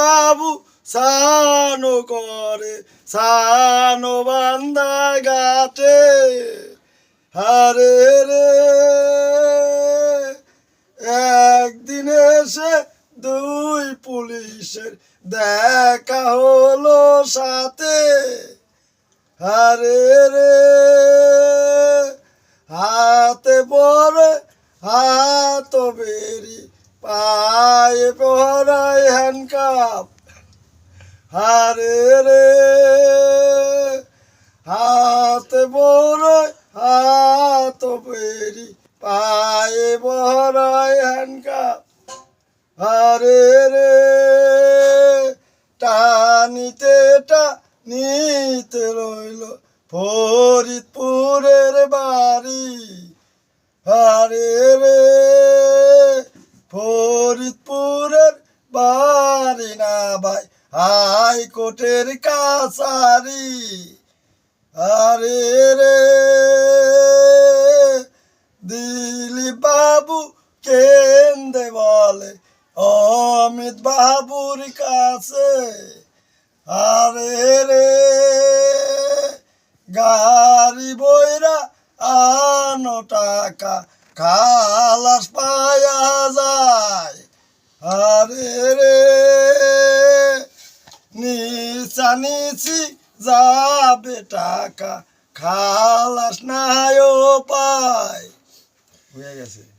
বাবু সানো করে সানো বান্দা গাতে হারে রে একদিন এসে দুই পুলিশের দেখা হলো সাথে হারে রে হাতে পরে হাত বেরি পায়ে পরায় হ্যান্ডকাপ হারে রে হাতে পরে হাত বেরি পায়ে পরায় হ্যান্ডকাপ হারে রে টানিতে নিতে রইল ফরিদপুরের বাড়ি হারে রে ফরিদপুরের বাড়ি না ভাই হাইকোর্টের কাছারি হারে রে দিলীপ বাবু কেন্দে বলে অমিত বাবুর কাছে আরে রে গাড়ি বইরা আনো টাকা খালাস পায়া যায় আরে রে নিচি যাবে টাকা খালাস নাইও পায় হয়ে গেছে।